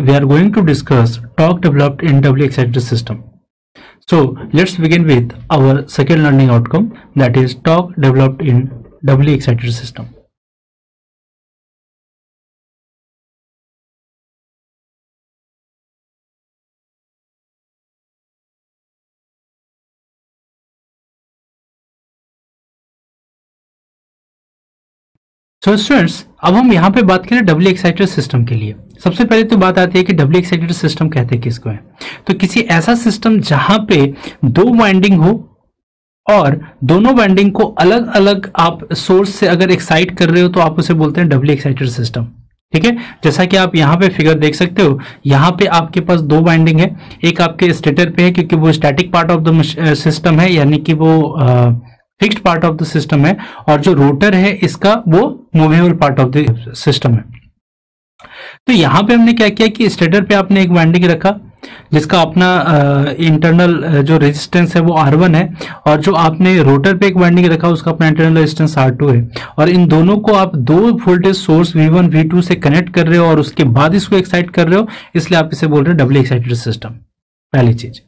we are going to discuss torque developed in doubly excited system. So let's begin with our second learning outcome, that is torque developed in doubly excited system. So students, अब हम यहाँ पे बात करें डबली excited system के लिए। सबसे पहले तो बात आती है कि डबली एक्साइटेड सिस्टम कहते हैं किसको है। तो किसी ऐसा सिस्टम जहां पे दो वाइंडिंग हो और दोनों वाइंडिंग को अलग अलग आप सोर्स से अगर एक्साइट कर रहे हो तो आप उसे बोलते हैं डबली एक्साइटेड सिस्टम। ठीक है, जैसा कि आप यहाँ पे फिगर देख सकते हो, यहाँ पे आपके पास दो वाइंडिंग है, एक आपके स्टेटर पे है क्योंकि वो static part of the system है, यानी कि वो fixed part of the system है, और जो रोटर है इसका वो movable part of the system है। तो यहां पे हमने क्या किया कि स्टेटर पे आपने एक वाइंडिंग रखा जिसका अपना इंटरनल जो रेजिस्टेंस है वो R1 है, और जो आपने रोटर पे एक वाइंडिंग रखा उसका अपना इंटरनल रेजिस्टेंस R2 है, और इन दोनों को आप दो वोल्टेज सोर्स V1 V2 से कनेक्ट कर रहे हो और उसके बाद इसको एक्साइट कर रहे हो, इसलिए आप इसे बोल रहे हो डबली एक्साइटेड सिस्टम। पहली चीज।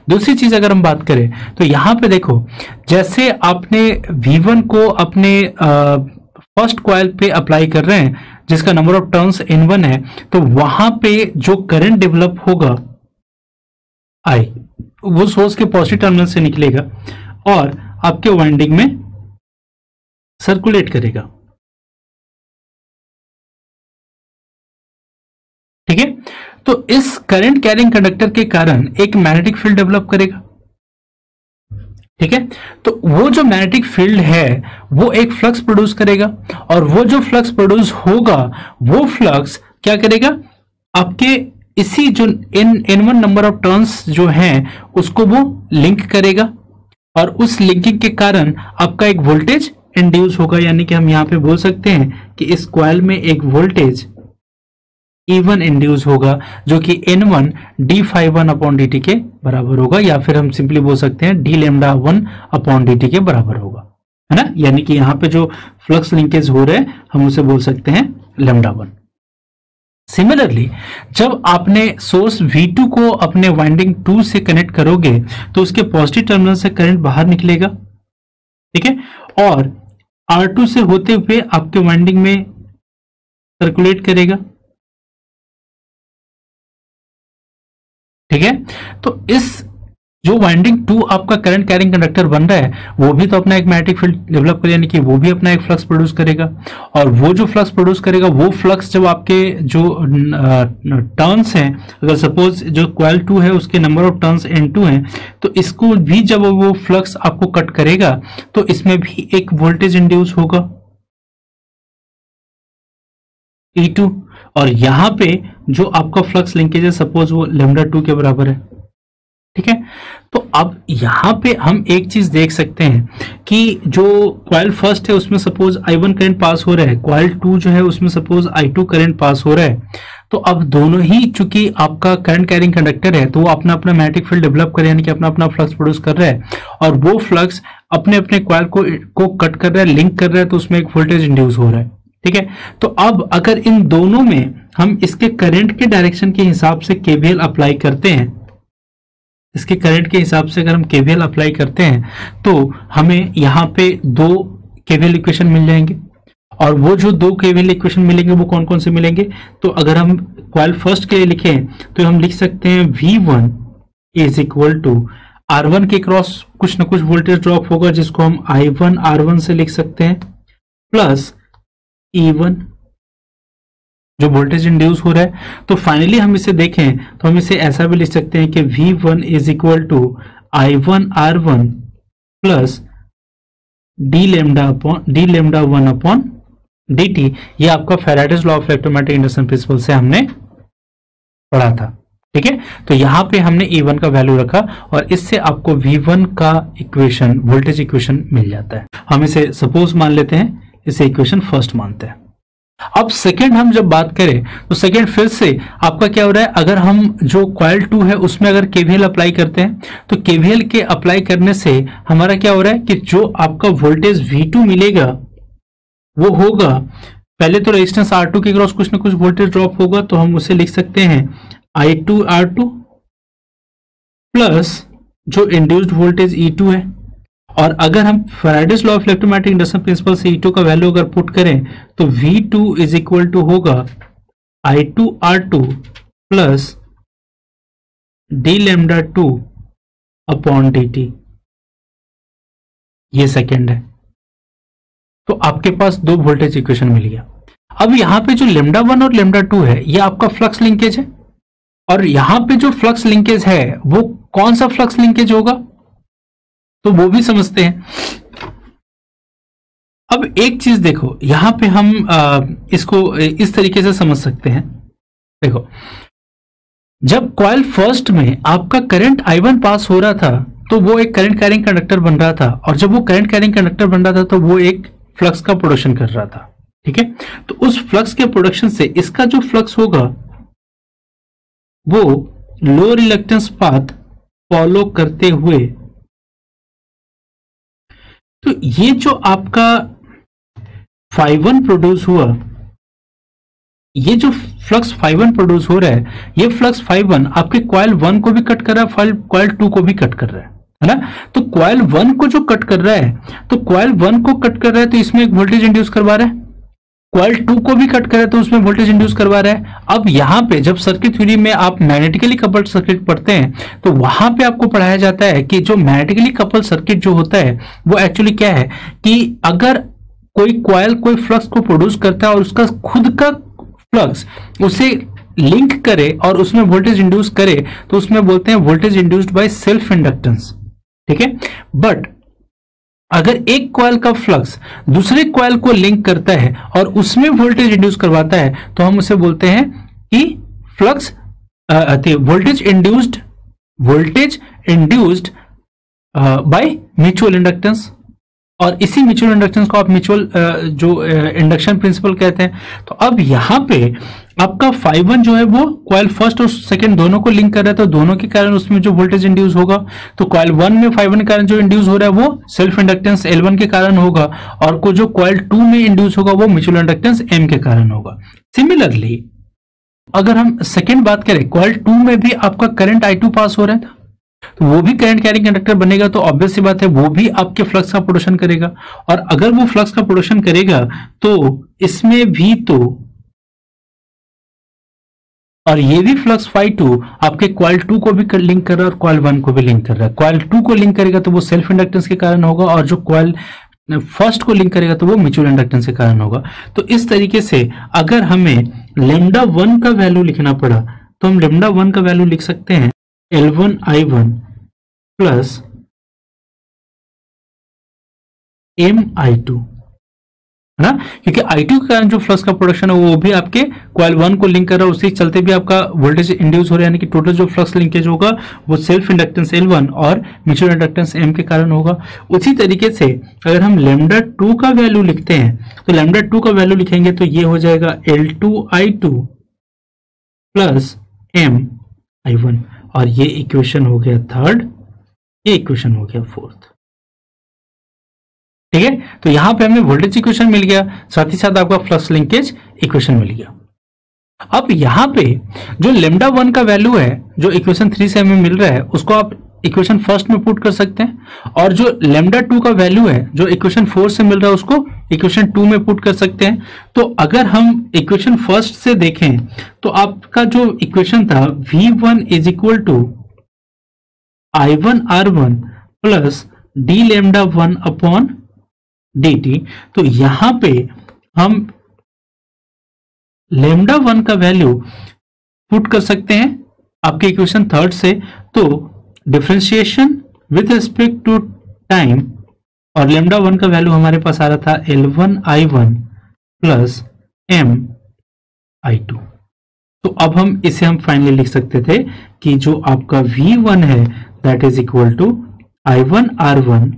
दूसरी चीज अगर हम बात करें तो यहां पे देखो, जैसे आपने V1 को अपने फर्स्ट कॉइल पे अप्लाई कर रहे हैं जिसका नंबर ऑफ टर्न्स N1 है, तो वहां पे जो करंट डेवलप होगा I, वो सोर्स के पॉजिटिव टर्मिनल से निकलेगा और आपके वाइंडिंग में सर्कुलेट करेगा। ठीक है, तो इस करंट कैरिंग कंडक्टर के कारण एक मैग्नेटिक फील्ड डेवलप करेगा। ठीक है, तो वो जो मैग्नेटिक फील्ड है वो एक फ्लक्स प्रोड्यूस करेगा, और वो जो फ्लक्स प्रोड्यूस होगा वो फ्लक्स क्या करेगा, आपके इसी जो N1 नंबर ऑफ टर्न्स जो हैं उसको वो लिंक करेगा, और उस लिंकिंग के कारण आपका एक वोल्टेज इंड्यूस होगा, यानी कि हम यहां पे बोल सकते हैं कि इस कॉइल में एक वोल्टेज E1 इंड्यूस होगा जो कि N1 d∅1 अपॉन dt के बराबर होगा, या फिर हम सिंपली बोल सकते हैं d∝1 अपॉन dt के बराबर होगा, है ना। यानी कि यहाँ पे जो फ्लक्स लिंकेज हो रहे हैं हम उसे बोल सकते हैं λ1। सिमिलरली जब आपने सोर्स V2 को अपने वाइंडिंग 2 से कनेक्ट करोगे तो उसके पॉजिटिव टर्मिनल से करंट बाहर निकलेगा। ठीक है, और R2 से होते हुए आपके वाइंडिंग में सर्कुलेट करेगा। ठीक है, तो इस जो वाइंडिंग 2 आपका करंट कैरिंग कंडक्टर बन रहा है वो भी तो अपना एक मैग्नेटिक फील्ड डेवलप करेगा, यानी कि वो भी अपना एक फ्लक्स प्रोड्यूस करेगा, और वो जो फ्लक्स प्रोड्यूस करेगा वो फ्लक्स जब आपके जो टर्न्स हैं, अगर सपोज जो कॉइल 2 है उसके नंबर ऑफ टर्न्स N2 हैं, तो इसको भी जब वो फ्लक्स आपको कट करेगा तो इसमें भी एक वोल्टेज इंड्यूस होगा E2, और यहां पे जो आपका फ्लक्स लिंकेज है सपोज वो λ2 के बराबर है। ठीक है, तो अब यहां पे हम एक चीज देख सकते हैं कि जो कॉइल फर्स्ट है उसमें सपोज I1 करंट पास हो रहा है, कॉइल 2 जो है उसमें सपोज I2 करंट पास हो रहा है, तो अब दोनों ही चूंकि आपका करंट कैरिंग कंडक्टर है तो वो अपना अपना मैग्नेटिक फील्ड डेवलप कर, यानी कि अपना अपना फ्लक्स प्रोड्यूस कर रहा है, और वो फ्लक्स अपने अपने कॉइल को कट कर रहा है, लिंक कर रहा है, तो उसमें एक वोल्टेज इंड्यूस हो रहा है। ठीक है, तो अब अगर इन दोनों में हम इसके करंट के डायरेक्शन के हिसाब से KVL अप्लाई करते हैं, इसके करंट के हिसाब से अगर हम KVL अप्लाई करते हैं तो हमें यहाँ पे दो KVL इक्वेशन मिल जाएंगे, और वो जो दो KVL इक्वेशन मिलेंगे वो कौन कौन से मिलेंगे। तो अगर हम कॉइल फर्स्ट के लिए लिखें तो हम लिख सकते हैं V1 is equal to R1 के क्रॉस कुछ ना कुछ वोल्टेज ड्रॉप होगा जिसको हम I1 R1 से लिख सकते हैं, प्लस E1 जो वोल्टेज इंड्यूस हो रहा है। तो फाइनली हम इसे देखें तो हम इसे ऐसा भी लिख सकते हैं कि V1 is equal to I1 R1 plus d∝1 upon dt। ये आपका Faraday's law of electromagnetic induction principle से हमने पढ़ा था। ठीक है, तो यहां पे हमने E1 का वैल्यू रखा और इससे आपको V1 का इक्वेशन, वोल्टेज इक्वेशन मिल जाता है। हम इसे सपोज मान लेते हैं, इसे इक्वेशन फर्स्ट मानते हैं। अब सेकेंड हम जब बात करें तो सेकेंड फिर से आपका क्या हो रहा है, अगर हम जो कॉइल 2 है उसमें अगर KVL अप्लाई करते हैं तो KVL के अप्लाई करने से हमारा क्या हो रहा है कि जो आपका वोल्टेज V2 मिलेगा वो होगा, पहले तो रेजिस्टेंस R2 के क्रॉस कुछ ना कुछ वोल्टेज ड्रॉप होगा, तो हम उसे लिख सकते हैं I2R2 प्लस जो इंड्यूस्ड वोल्टेज E2 है, और अगर हम Faraday's law of electromagnetic induction principle से E2 का वैल्यू अगर पुट करें तो V2 इज इक्वल टू होगा I2R2 plus d lambda 2 upon dt। ये सेकेंड है। तो आपके पास दो वोल्टेज इक्वेशन मिल गया। अब यहां पे जो लैम्डा 1 और लैम्डा 2 है ये आपका फ्लक्स लिंकेज है, और यहां पे जो फ्लक्स लिंकेज है वो कौन सा फ्लक्स लिंकेज होगा तो वो भी समझते हैं। अब एक चीज देखो, यहां पे हम इसको इस तरीके से समझ सकते हैं। देखो, जब कॉइल फर्स्ट में आपका करंट I1 पास हो रहा था तो वो एक करंट कैरिंग कंडक्टर बन रहा था, और जब वो करंट कैरिंग कंडक्टर बन रहा था तो वो एक फ्लक्स का प्रोडक्शन कर रहा था। ठीक है, तो उस फ्लक्स के प्रोडक्शन से इसका जो फ्लक्स होगा वो लो रिलक्टेंस पाथ फॉलो करते हुए, तो ये जो आपका Φ1 प्रोड्यूस हुआ, ये जो फ्लक्स Φ1 प्रोड्यूस हो रहा है, ये फ्लक्स Φ1 आपके कॉइल 1 को भी कट कर रहा है, कॉइल 2 को भी कट कर रहा है ना। तो कॉइल 1 को जो कट कर रहा है, तो कॉइल 1 को कट कर रहा है तो इसमें एक वोल्टेज इंड्यूस करवा रहा है, कॉइल 2 को भी कट कर रहा है तो उसमें वोल्टेज इंड्यूस करवा रहा है। अब यहां पे जब सर्किट थ्योरी में आप मैग्नेटिकली कपल्ड सर्किट पढ़ते हैं तो वहां पे आपको पढ़ाया जाता है कि जो मैग्नेटिकली कपल्ड सर्किट जो होता है वो एक्चुअली क्या है कि अगर कोई कॉइल कोई फ्लक्स को प्रोड्यूस करता है और उसका खुद का फ्लक्स उसे लिंक करे और उसमें वोल्टेज इंड्यूस करे तो उसमें बोलते हैं voltage induced by self inductance. ठीक है, बट अगर एक कॉइल का फ्लक्स दूसरे कॉइल को लिंक करता है और उसमें वोल्टेज इंड्यूस करवाता है तो हम उसे बोलते हैं कि flux voltage induced by mutual inductance, और इसी म्यूचुअल इंडक्टेंस को आप म्यूचुअल जो इंडक्शन प्रिंसिपल कहते हैं। तो अब यहां पे आपका Φ1 जो है वो कॉइल फर्स्ट और सेकंड दोनों को लिंक कर रहा है, तो दोनों के कारण उसमें जो वोल्टेज इंड्यूस होगा, तो कॉइल 1 में Φ1 के कारण जो इंड्यूस हो रहा है वो सेल्फ इंडक्टेंस L1 के कारण होगा, और को जो कॉइल 2 में इंड्यूस होगा वो म्यूचुअल इंडक्टेंस M के कारण होगा। सिमिलरली अगर हम सेकेंड बात करें, कॉइल 2 में भी आपका करंट I2 पास हो रहा था तो वो भी करंट कैरिंग कंडक्टर बनेगा, तो ऑब्वियस सी बात है वो भी आपके फ्लक्स का प्रोडक्शन करेगा, और अगर वो फ्लक्स का प्रोडक्शन करेगा तो इसमें भी तो, और ये भी फ्लक्स Φ2 आपके कॉइल 2 को भी लिंक कर रहा है और कॉइल 1 को भी लिंक कर रहा है। कॉइल 2 को लिंक करेगा तो वो सेल्फ इंडक्टेंस के कारण होगा, और जो कॉइल फर्स्ट को लिंक करेगा तो वो म्यूचुअल इंडक्टेंस के कारण होगा। तो इस तरीके से अगर हमें लैम्डा 1 का वैल्यू लिखना पड़ा तो हम लैम्डा 1 का वैल्यू लिख सकते हैं L1 I1 प्लस MI2, है ना, क्योंकि I2 के कारण जो फ्लक्स का प्रोडक्शन है वो भी आपके कॉइल 1 को लिंक कर रहा है, उसी चलते भी आपका वोल्टेज इंड्यूस हो रहा है, यानी कि टोटल जो फ्लक्स लिंकेज होगा वो सेल्फ इंडक्टेंस L1 और म्यूचुअल इंडक्टेंस M के कारण होगा। उसी तरीके से अगर हम लैम्डा 2 का वैल्यू लिखते हैं तो लैम्डा 2 का वैल्यू लिखेंगे तो ये हो जाएगा L2 I2 प्लस MI1, और ये इक्वेशन हो गया थर्ड, ये इक्वेशन हो गया फोर्थ। ठीक है, तो यहां पे हमें वोल्टेज इक्वेशन मिल गया, साथ ही साथ आपका फ्लक्स लिंकेज इक्वेशन मिल गया। अब यहां पे जो लैम्डा 1 का वैल्यू है जो इक्वेशन 3 से हमें मिल रहा है उसको आप इक्वेशन फर्स्ट में पुट कर सकते हैं, और जो लैम्डा 2 का वैल्यू है जो इक्वेशन 4 से मिल रहा है उसको इक्वेशन 2 में पुट कर सकते हैं। तो अगर हम इक्वेशन फर्स्ट से देखें तो आपका जो इक्वेशन था V1 is equal to I1R1 plus d lambda 1 upon dt, तो यहां पे हम लैम्डा 1 का वैल्यू पुट कर सकते हैं आपके इक्वेशन थर्ड से, तो differentiation with respect to time, और लैम्डा 1 का वैल्यू हमारे पास आ रहा था L1 I1 प्लस MI2। तो अब हम इसे हम फाइनली लिख सकते थे कि जो आपका V1 है that is equal to I1R1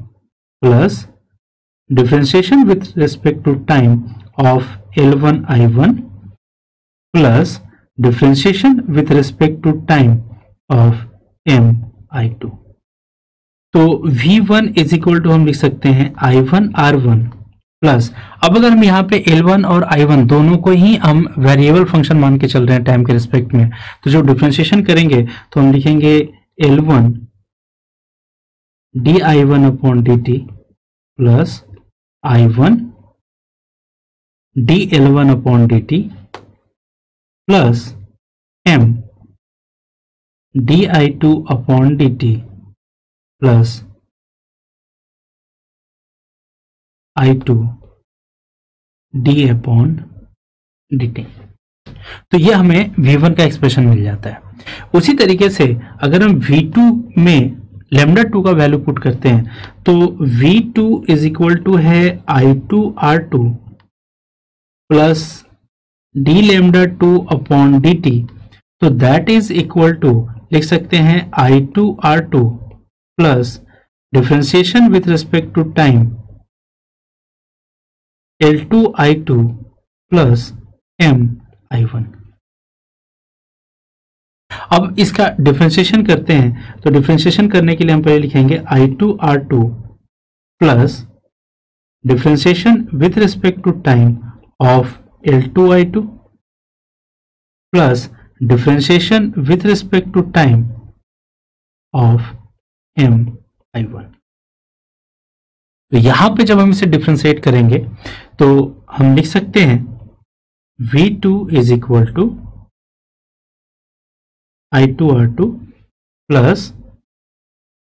plus differentiation with respect to time of L1 I1 plus differentiation with respect to time of MI2। तो V1 इज इक्वल टू हम लिख सकते हैं I1R1 प्लस, अब अगर हम यहाँ पे L1 और I1 दोनों को ही हम वेरिएबल फंक्शन मान के चल रहे हैं टाइम के रिस्पेक्ट में, तो जो डिफरेंशिएशन करेंगे तो हम लिखेंगे L1 di1 upon dt plus I1 dL1 upon dt plus m di2 upon dt plus I2 d upon dt। तो ये हमें V1 का एक्सप्रेशन मिल जाता है। उसी तरीके से अगर हम V2 में लैम्डा 2 का वैल्यू पुट करते हैं तो V2 इज इक्वल टू है I2 R2 plus d lambda 2 upon dt, तो दैट इज इक्वल टू लिख सकते हैं I2 R2 plus differentiation with respect to time L2 I2 plus M I1। अब इसका डिफरेंशिएशन करते हैं, तो डिफरेंशिएशन करने के लिए हम पहले लिखेंगे I2 R2 plus differentiation with respect to time of L2 I2 plus differentiation with respect to time of M I1। तो यहां पे जब हम इसे डिफरेंशिएट करेंगे तो हम लिख सकते हैं V2 is equal to I2 R2 plus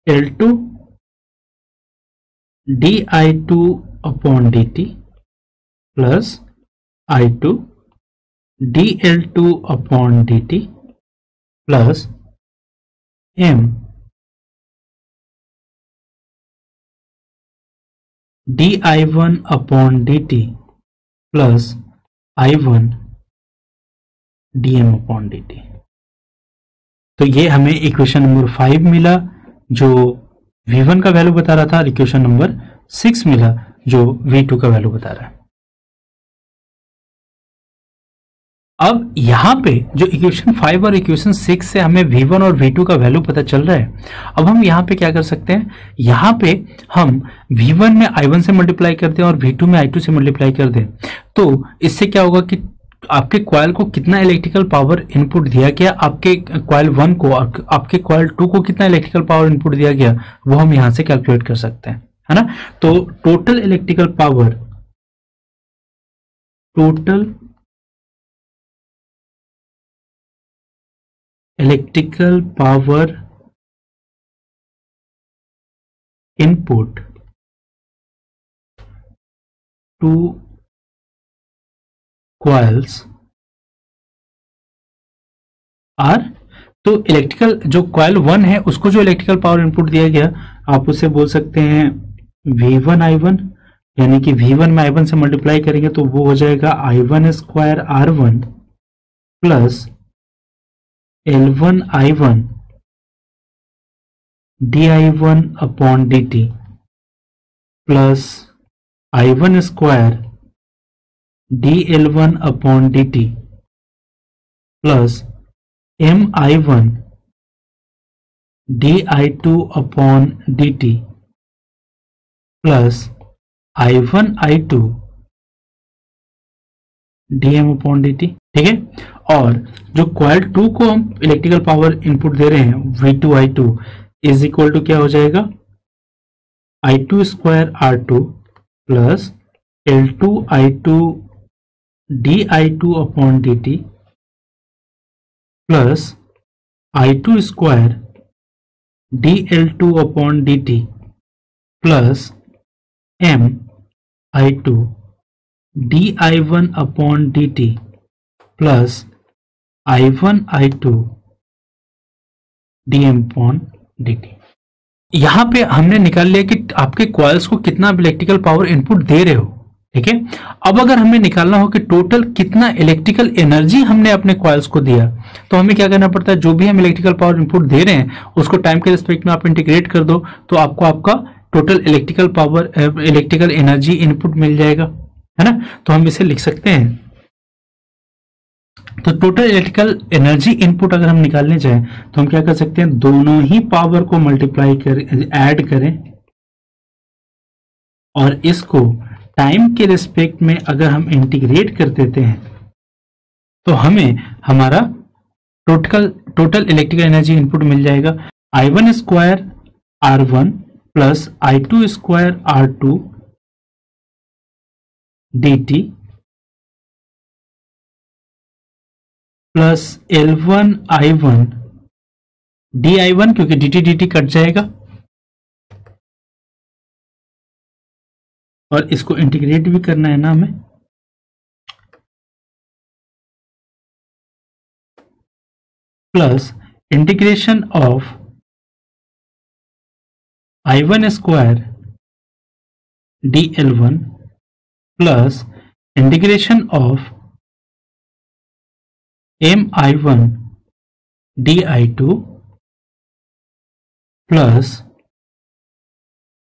L2 di2 upon dt plus I2 dL2 upon dt plus M di1 upon dt plus I1 dm upon dt। तो ये हमें इक्वेशन नंबर 5 मिला जो V1 का वैल्यू बता रहा था, और इक्वेशन नंबर 6 मिला जो V2 का वैल्यू बता रहा है। अब यहां पे जो इक्वेशन 5 और इक्वेशन 6 से हमें V1 और V2 का वैल्यू पता चल रहा है, अब हम यहां पे क्या कर सकते हैं, यहां पे हम V1 में I1 से मल्टीप्लाई कर दें और V2 में I2 से मल्टीप्लाई कर दें, तो इससे क्या होगा कि आपके कॉइल को कितना इलेक्ट्रिकल पावर इनपुट दिया गया, आपके कॉइल 1 को और आपके कॉइल 2 को कितना इलेक्ट्रिकल पावर इनपुट दिया गया, वो हम यहां से कैलकुलेट कर सकते हैं, है ना। तो total electrical power input to coils are, तो इलेक्ट्रिकल जो कॉइल 1 है उसको जो इलेक्ट्रिकल पावर इनपुट दिया गया आप उसे बोल सकते हैं V1 I1, यानी कि V1 में I1 से मल्टीप्लाई करेंगे तो वो हो जाएगा I1 square R1 plus L1 I1 di1 upon dt plus I1 square dL1 upon dt plus MI1 di2 upon dt plus I1 I2 dm upon dt। ठीक है, और जो कॉइल 2 को हम इलेक्ट्रिकल पावर इनपुट दे रहे हैं V2 I2 is equal to क्या हो जाएगा I2 square R2 plus L2 I2 di2 upon dt plus I2 square dL2 upon dt plus M I2 di1 upon dt plus I1 I2 dm upon dt। यहां पे हमने निकाल लिया कि आपके कॉइल्स को कितना इलेक्ट्रिकल पावर इनपुट दे रहे हो। ठीक है, अब अगर हमें निकालना हो कि टोटल कितना इलेक्ट्रिकल एनर्जी हमने अपने कॉइल्स को दिया, तो हमें क्या करना पड़ता है, जो भी हम इलेक्ट्रिकल पावर इनपुट दे रहे हैं उसको टाइम के रिस्पेक्ट में आप इंटीग्रेट कर दो, तो आपको आपका टोटल इलेक्ट्रिकल एनर्जी इनपुट मिल जाएगा, है ना। तो हम इसे लिख सकते हैं, तो टोटल इलेक्ट्रिकल एनर्जी इनपुट अगर हम निकालने जाएं तो हम क्या कर सकते हैं, दोनों ही पावर को मल्टीप्लाई कर ऐड करें और इसको टाइम के रिस्पेक्ट में अगर हम इंटीग्रेट कर देते हैं तो हमें हमारा टोटल इलेक्ट्रिकल एनर्जी इनपुट मिल जाएगा I1 square R1 plus I2 square R2 dt plus L1 I1 di1, क्योंकि dt dt कट जाएगा और इसको इंटीग्रेट भी करना है ना हमें, plus integration of I1 square dL1 plus integration of mi1 di2 plus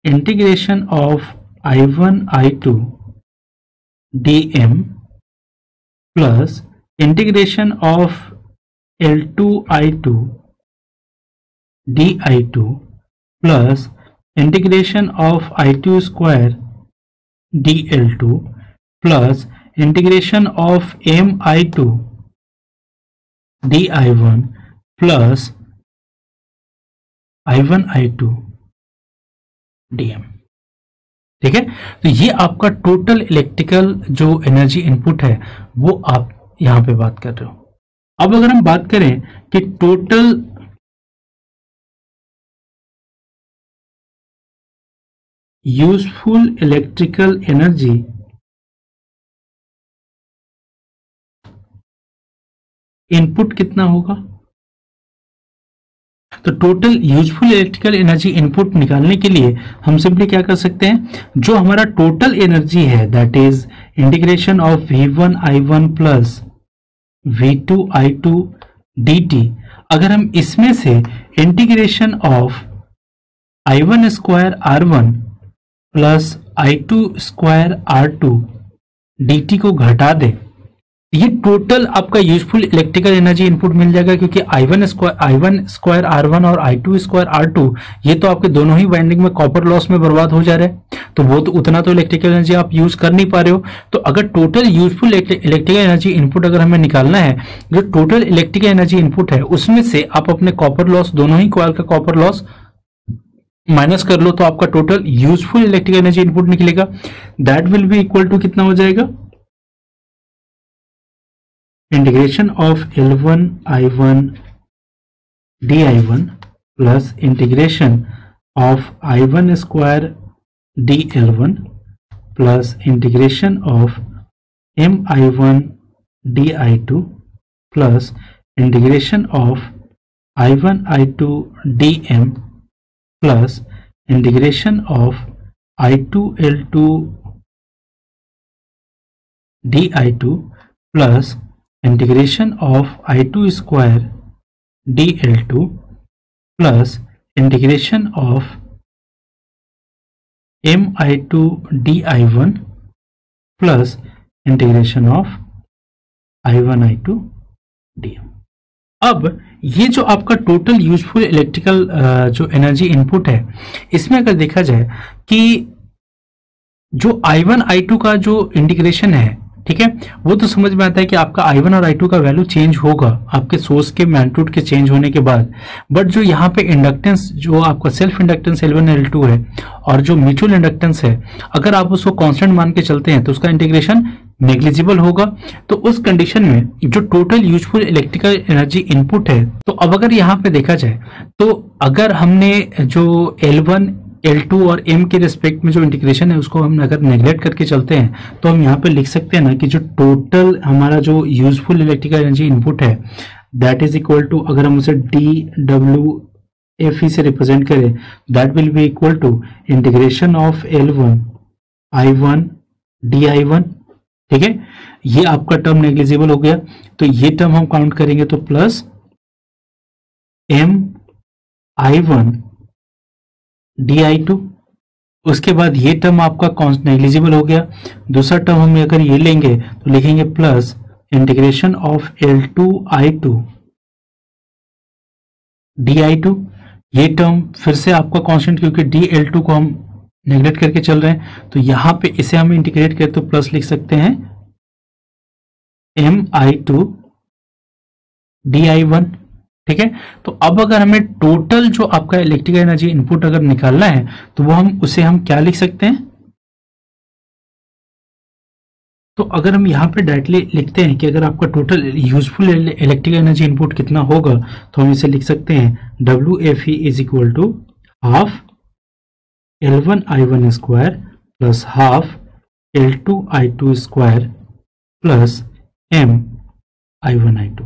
integration of I1 I2 dm plus integration of L2 I2 di2 plus integration of I2 square dL2 plus integration of mi2 di1 plus I1 I2 dm। ठीक है, तो ये आपका total electrical जो energy input है वो आप यहां पे बात कर रहे हो। अब अगर हम बात करें कि total useful electrical energy input कितना होगा, तो total useful electrical energy input निकालने के लिए हम सिंपली क्या कर सकते हैं, जो हमारा टोटल एनर्जी है that is integration of V1 I1 plus V2 I2 dt, अगर हम इसमें से integration of I1 square R1 plus I2 square R2 dt को घटा दे, ये टोटल आपका यूजफुल इलेक्ट्रिकल एनर्जी इनपुट मिल जाएगा, क्योंकि I1 स्क्वायर R1 और I2 स्क्वायर R2 ये तो आपके दोनों ही वाइंडिंग में कॉपर लॉस में बर्बाद हो जा रहे हैं, तो वो तो उतना तो इलेक्ट्रिकल एनर्जी आप यूज कर नहीं पा रहे हो। तो अगर total useful electrical energy input अगर हमें निकालना है, जो टोटल इलेक्ट्रिकल एनर्जी इनपुट है उसमें से आप अपने कॉपर लॉस, दोनों ही कॉइल का कॉपर लॉस माइनस कर लो, तो आपका total useful electrical energy input निकलेगा। That will be equal to कितना हो जाएगा, integration of L1 I1 di1 plus integration of I1 square dL1 plus integration of mi1 di2 plus integration of I1 I2 dm plus integration of I2 L2 di2 plus integration of I2 square dL2 plus integration of mi2 di1 plus integration of I1 I2 dm। अब ये जो आपका total useful electrical जो energy input है, इसमें अगर देखा जाए कि जो I1 I2 का जो इंटीग्रेशन है, ठीक है, वो तो समझ में आता है कि आपका I1 और I2 का वैल्यू चेंज होगा आपके सोर्स के मैग्नीट्यूड के चेंज होने के बाद, बट जो यहाँ पे इंडक्टेंस, जो आपका सेल्फ इंडक्टेंस L1 L2 है और जो म्यूचुअल इंडक्टेंस है, अगर आप उसको कांस्टेंट मान के चलते हैं तो उसका इंटीग्रेशन नेग्लिजिबल होगा। तो उस कंडीशन में जो total useful electrical energy input है, तो अब अगर यहाँ पे देखा जाए तो अगर हमने जो L1 L2 और M के रिस्पेक्ट में जो इंटीग्रेशन है उसको हम अगर नेग्लेक्ट करके चलते हैं, तो हम यहाँ पे लिख सकते हैं ना कि जो टोटल हमारा जो यूजफुल इलेक्ट्रिकल एनर्जी इनपुट है दैट इज इक्वल टू, अगर हम उसे DWFE से रिप्रेजेंट करें, that will be equal to integration of L1 I1 di1। ठीक है, ये आपका टर्म नेग्लिजिबल हो गया, तो ये टर्म हम काउंट करेंगे तो प्लस mi1 di2, उसके बाद ये टर्म आपका नेग्लिजिबल हो गया। दूसरा टर्म हम अगर ये लेंगे तो लिखेंगे plus integration of L2 I2 di2, ये टर्म फिर से आपका कांस्टेंट, क्योंकि dL2 को हम नेगलेक्ट करके चल रहे हैं, तो यहां पे इसे हम इंटीग्रेट करें तो प्लस लिख सकते हैं Mi2 di1। ठीक है, तो अब अगर हमें टोटल जो आपका इलेक्ट्रिकल एनर्जी इनपुट अगर निकालना है तो वो उसे हम क्या लिख सकते हैं। तो अगर हम यहाँ पे डायरेक्टली लिखते हैं कि अगर आपका total useful electrical energy input कितना होगा, तो हम इसे लिख सकते हैं WFE is equal to half L1I1 square plus half L2I2 square plus M I1I2।